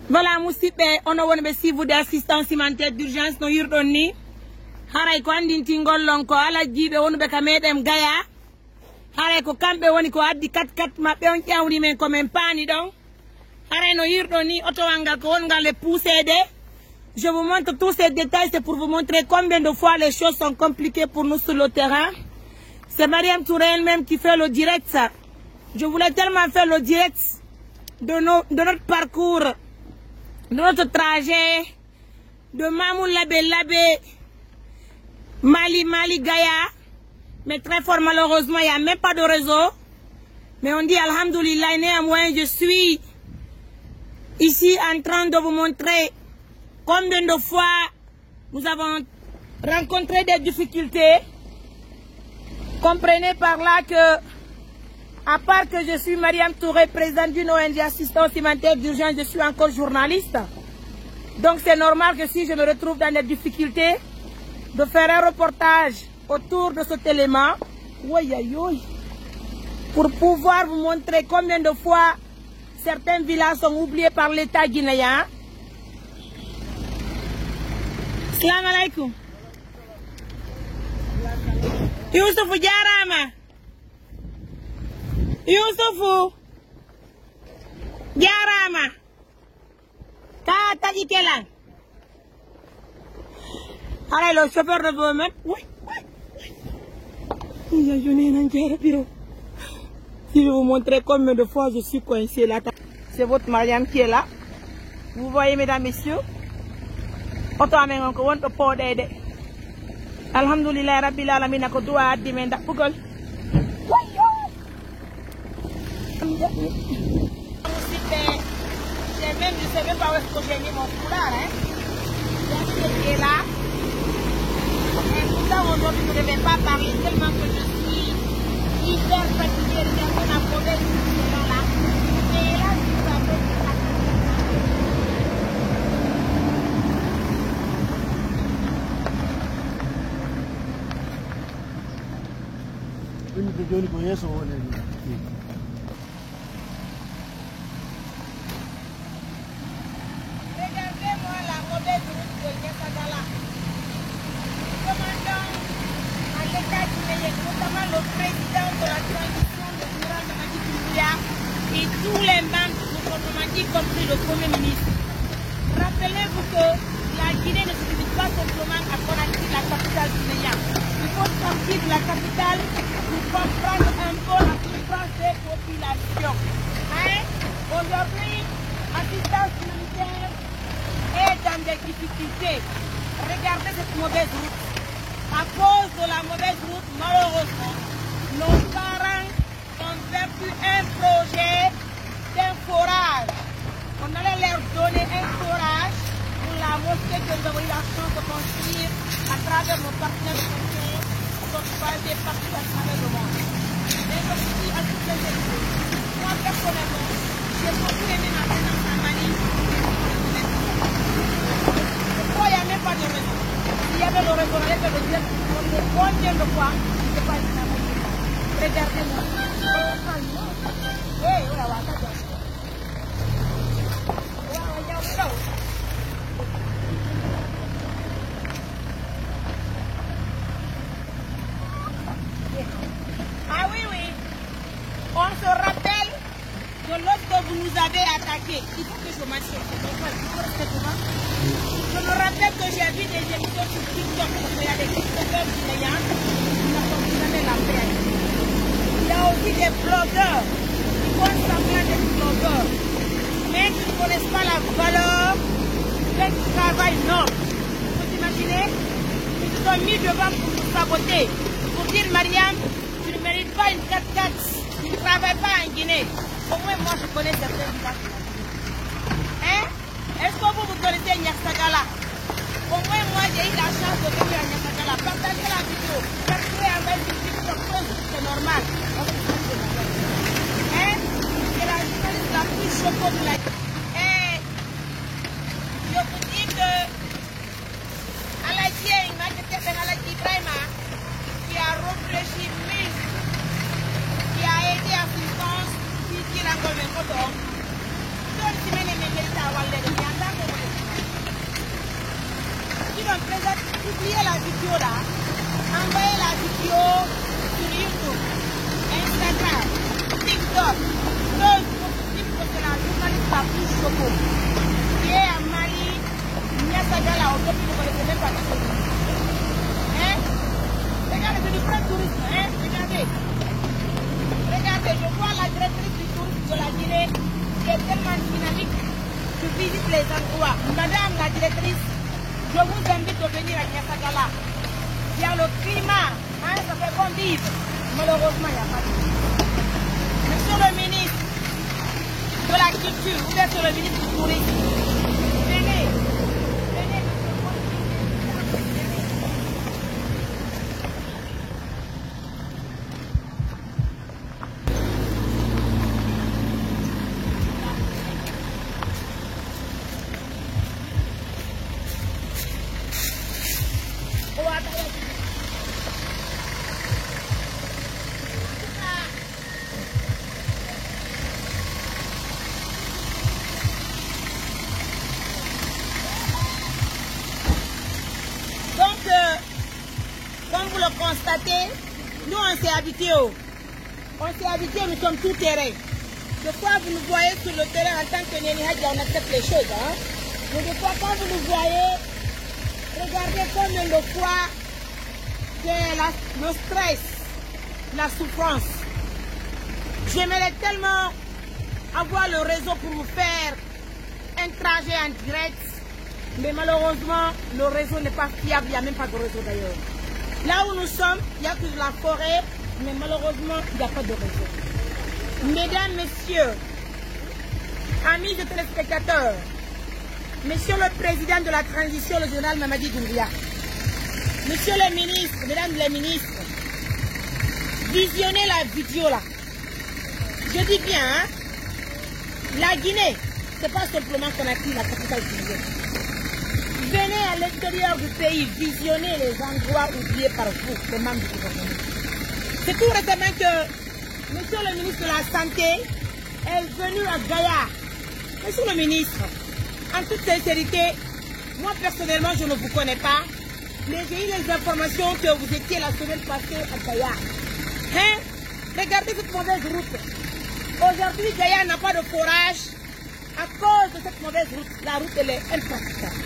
Voilà, Moussipe, on a wonbe si vous d'assistance humanitaire d'urgence no yurdon ni. Haray ko andinti ngollon ko ala jibe wonbe ka medem gaya. Haray ko kambe woni ko addi kat mabbe on ƴawri men ko men pani don. Haray no yurdon ni auto wangal ko wongal le poussede. Je vous montre tous ces détails, c'est pour vous montrer combien de fois les choses sont compliquées pour nous sur le terrain. C'est Mariam Touré elle-même qui fait le direct ça. Je voulais tellement faire le direct de notre parcours, de notre trajet, de Mamou Labé, Mali, Gaïa. Mais très fort, malheureusement, il n'y a même pas de réseau. Mais on dit Alhamdoulilah, néanmoins, je suis ici en train de vous montrer combien de fois nous avons rencontré des difficultés. Comprenez par là que, à part que je suis Mariam Touré, présidente d'une ONG assistance humanitaire d'urgence, je suis encore journaliste. Donc c'est normal que si je me retrouve dans des difficultés, de faire un reportage autour de cet élément, pour pouvoir vous montrer combien de fois certains villages sont oubliés par l'État guinéen. Salam alaikum. Youssoufou Diarama. Youssoufou Diarama. Tata Ikelan. Allez, le chauffeur de vous mettre. Oui. Je vais vous montrer combien de fois je suis coincé là. C'est votre Mariam qui est là. Vous voyez, mesdames, messieurs. Alhamdulillah Rabbil Alamin ko duwa addi men dabbugol je sais même pas où est-ce que j'ai mis mon foulard, hein. Qui est là. Et pourtant aujourd'hui je ne vais pas parler tellement que je suis hyper fatiguée. Regardez ma mauvaise position là. Et là je vous appelle. Regardez-moi la mauvaise route de Niassagala. Commandant à l'État guinéen, notamment le président de la transition, le général Mamadi Doumbouya, et tous les membres du gouvernement, y compris le Premier ministre. Rappelez-vous que la Guinée ne se limite pas simplement à Conakry, la capitale guinéenne. Il faut sortir de la capitale pour comprendre un peu la souffrance des populations. Hein? Aujourd'hui, l'assistance humanitaire est dans des difficultés. Regardez cette mauvaise route. À cause de la mauvaise route, malheureusement, nos parents ont perdu un projet d'un forage. On allait leur donner un forage pour la mosquée que nous avons eu la chance de construire à travers nos partenaires de conseil, donc basés partout à travers le monde. Mais comme je dis à toutes les écoles, moi personnellement, j'ai beaucoup aimé ma présence en Mali. Pourquoi il n'y a même pas de réseau? S'il y avait le réseau, il y avait le direct. Combien de fois je ne sais pas évidemment. Regardez-moi. Ah oui, on se rappelle que lorsque vous nous avez attaqué, il faut que je m'assure. Je me rappelle que j'ai vu des émissions sur TikTok, parce qu'il y a des TikTokers guinéens qui n'ont jamais la paix. Il y a aussi des blogueurs qui font semblant d'être blogueurs, mais qui ne connaissent pas la valeur d'un travail noble. Vous imaginez? Ils se sont mis devant pour nous saboter, pour dire Mariam, tu ne mérites pas une 4x4, tu ne travailles pas en Guinée. Au moins moi je connais certains villages. Hein? Est-ce que vous connaissez Niassagala? Au moins moi j'ai eu la chance de venir à Niassagala. Partagez la vidéo. Partagez avec une TikTok, c'est normal. Hein? C'est la journaliste la plus choquante de la vie. Et je vous dis que Aladji Ibrahima, qui a réfléchi mieux, qui a aidé assistance, qui a engagé le codon, en train de publier la vidéo là. Envoyez la vidéo sur YouTube, Instagram, TikTok, Facebook, c'est la journaliste la plus choco. Qui est à Mali, Niasagala, au début, vous ne connaissez même pas ce que hein? Regardez, c'est du vrai tourisme, hein? Regardez. Regardez, je vois la directrice du tourisme de la Guinée qui est tellement dynamique. Je visite les endroits. Madame la directrice, je vous invite à venir à Niasagala. Il y a le climat, hein, ça fait bon vivre. Malheureusement, il n'y a pas de Monsieur le ministre de la Culture, vous êtes le ministre du Tourisme. Venez, venez. Constatez, nous on s'est habitués. On s'est habitués, nous sommes tout terrain. Des fois vous nous voyez sur le terrain en tant que Néni Hadja, on accepte les choses. Hein? Mais des fois quand vous nous voyez, regardez combien de fois c'est le stress, la souffrance. J'aimerais tellement avoir le réseau pour vous faire un trajet en direct. Mais malheureusement, le réseau n'est pas fiable, il n'y a même pas de réseau d'ailleurs. Là où nous sommes, il n'y a que de la forêt, mais malheureusement, il n'y a pas de réseau. Mesdames, messieurs, amis de téléspectateurs, monsieur le président de la transition, le général Mamadi Doumbouya, monsieur les ministres, mesdames les ministres, visionnez la vidéo là. Je dis bien, hein, la Guinée, c'est pas simplement qu'on a pris la capitale guinéenne. Venez à l'extérieur du pays, visionnez les endroits oubliés par vous, les membres du gouvernement. C'est tout récemment que monsieur le ministre de la Santé est venu à Gaïa. Monsieur le ministre, en toute sincérité, moi personnellement je ne vous connais pas, mais j'ai eu les informations que vous étiez la semaine passée à Gaïa. Hein? Regardez cette mauvaise route. Aujourd'hui, Gaïa n'a pas de forage à cause de cette mauvaise route. La route elle est impraticable.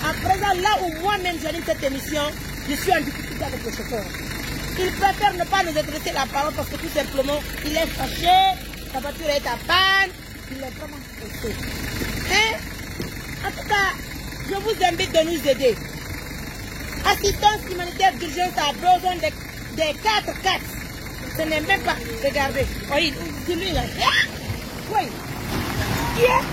À présent, là où moi-même j'anime cette émission, je suis en difficulté avec le chauffeur. Il préfère ne pas nous adresser la parole parce que tout simplement, il est fâché, sa voiture est à panne, il est vraiment stressé. Hein? En tout cas, je vous invite de nous aider. Assistance humanitaire d'urgence a besoin des 4x4. Ce n'est même pas... Regardez. Oui, c'est lui là. Oui. Qui est?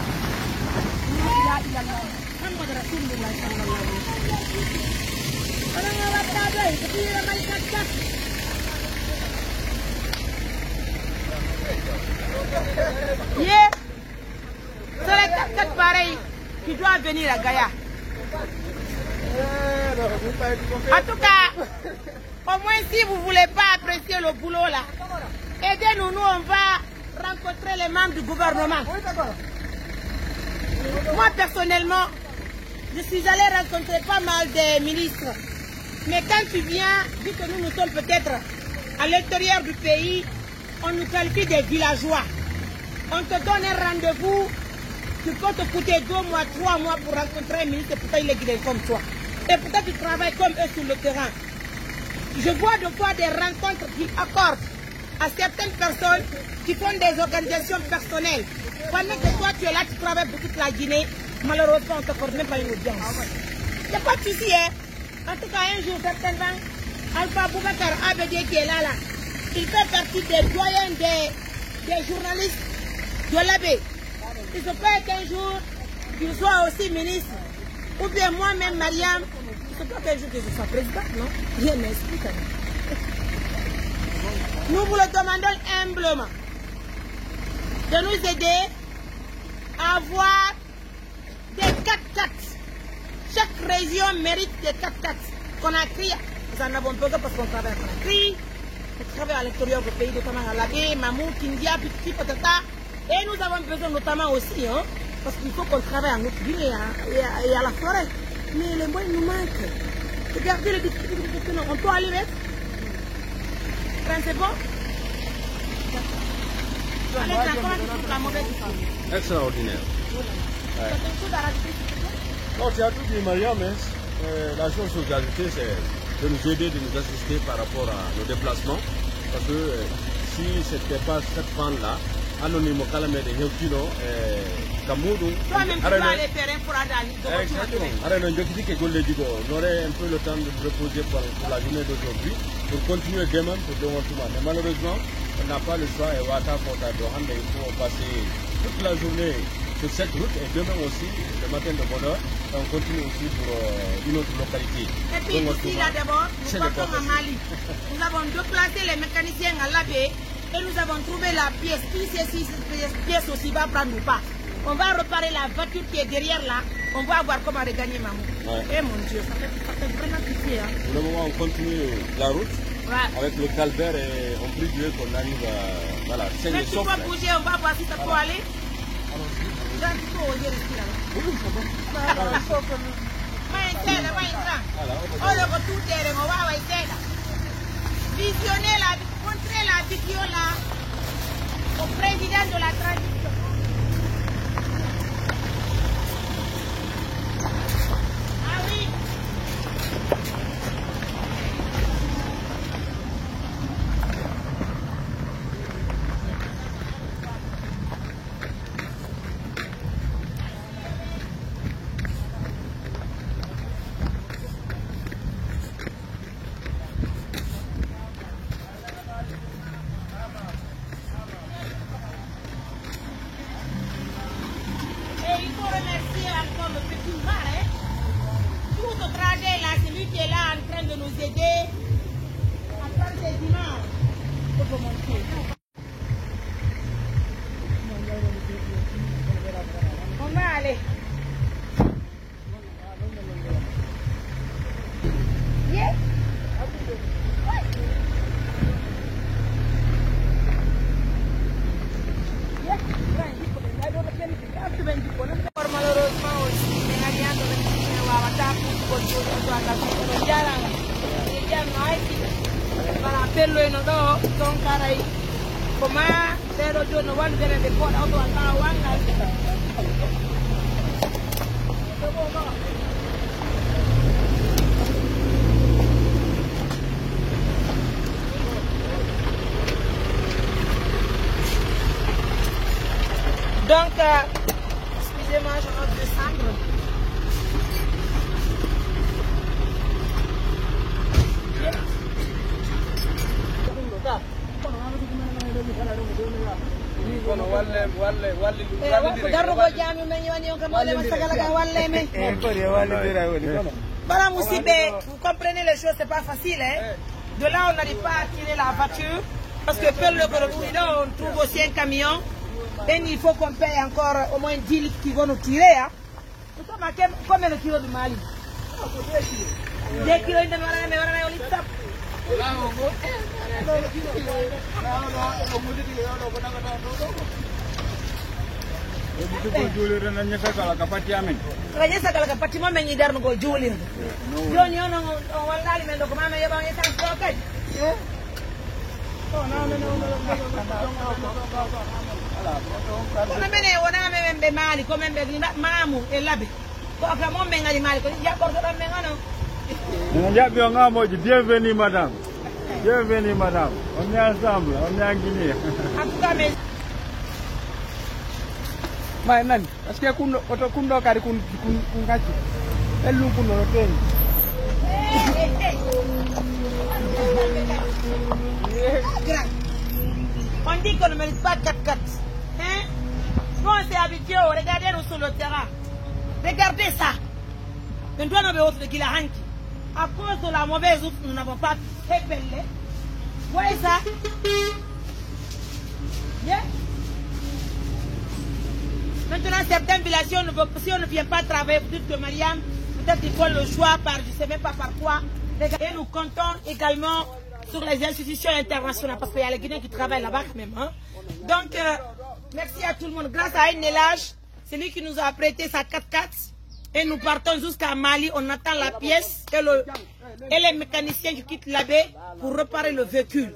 C'est les 4x4 pareils qui doivent venir à Gaïa. En tout cas, au moins si vous ne voulez pas apprécier le boulot là, aidez-nous, nous on va rencontrer les membres du gouvernement. Moi personnellement, je suis allée rencontrer pas mal de ministres. Mais quand tu viens, vu que nous sommes peut-être à l'intérieur du pays, on nous qualifie des villageois. On te donne un rendez-vous, tu peux te coûter 2 mois, 3 mois pour rencontrer un ministre, et pourtant il est guinéen comme toi. Et pourtant tu travailles comme eux sur le terrain. Je vois de fois des rencontres qui accordent à certaines personnes qui font des organisations personnelles. Pendant que toi tu es là, tu travailles pour toute la Guinée, malheureusement on ne t'accorde même pas une audience. Il n'y a pas de souci, hein. En tout cas, un jour, certainement, Alpha Boubacar Abedé qui est là, il fait partie des doyens des journalistes de l'AB. Il se peut qu'un jour, qu'il soit aussi ministre, ou bien moi-même, Mariam, il se peut qu'un jour que je sois président, non? Rien m'explique. Nous vous le demandons humblement de nous aider à avoir des 4x4. Chaque région mérite des 4x4 qu'on a créé. Nous en avons besoin parce qu'on travaille à Conakry, on travaille à l'intérieur du pays, notamment à l'Abbé, Mamou, Kindia, Petit, Patata. Et nous avons besoin notamment aussi, hein, parce qu'il faut qu'on travaille en Haute-Guinée et à la forêt. Mais les moyens nous manquent. Regardez les difficultés. On peut aller mettre. C'est bon? Allez, la mauvaise histoire. Extraordinaire. Non, tu as tout dit, Mariam, mais la chose que j'ai ajoutée, c'est de nous aider, de nous assister par rapport à nos déplacements. Parce que si ce n'était pas cette femme-là, anonyme Kalame de Yokino, Kamoudou, on aurait un peu le temps de se reposer pour la journée d'aujourd'hui, pour continuer demain pour demain. Mais malheureusement, on n'a pas le choix et Wata Portadohan, il faut passer toute la journée sur cette route et demain aussi, le matin de bonne heure, on continue aussi pour une autre localité. Et puis ici là d'abord, nous partons à Mali. Nous avons déplacé les mécaniciens à l'AB et nous avons trouvé la pièce. Ici, cette pièce aussi va prendre pas. On va réparer la voiture qui est derrière là. On va voir comment regagner Mamou. Ouais. Eh mon Dieu, ça fait vraiment pitié. Hein. Pour le moment, on continue la route. Ouais. Avec le calvaire et on prie Dieu qu'on arrive à voilà, saigner. Mais tu peux bouger, on va voir si ça peut aller. Tu peux oser rester là. Oui, c'est bon. On le retour derrière, on va essayer là. Visionner là, montrer la vidéo là au président de la transition. Donc, excusez-moi, je rentre descendre. Voilà, Moussibé, vous comprenez les choses, c'est pas facile. Hein? De là, on n'arrive pas à tirer la voiture parce que peu le on trouve aussi un camion. Et il faut qu'on paye encore au moins 10 litres qui vont nous tirer. Hein? Nous sommes à combien de kilos de Mali? 2 kilos de Mali. Bienvenue madame. Bienvenue madame. On est ensemble, on est en Guinée. Est-ce que vous avez on dit qu'on ne mérite pas 4-4. Hein? Nous, on s'est habitués, regardez-nous sur le terrain. Regardez ça. Nous devons avoir autre qui la ranque. À cause de la mauvaise route, nous n'avons pas fait belle. Vous voyez ça? Yeah? Maintenant, certaines villages, si on ne vient pas travailler, vous dites que Mariam, peut-être qu'il faut le choix par, je ne sais même pas par quoi. Et nous comptons également sur les institutions internationales, parce qu'il y a les Guinéens qui travaillent là-bas quand même. Hein? Donc, merci à tout le monde. Grâce à Nelage, c'est lui qui nous a prêté sa 4x4. Et nous partons jusqu'à Mali. On attend la pièce et les mécaniciens qui quittent la baie pour réparer le véhicule.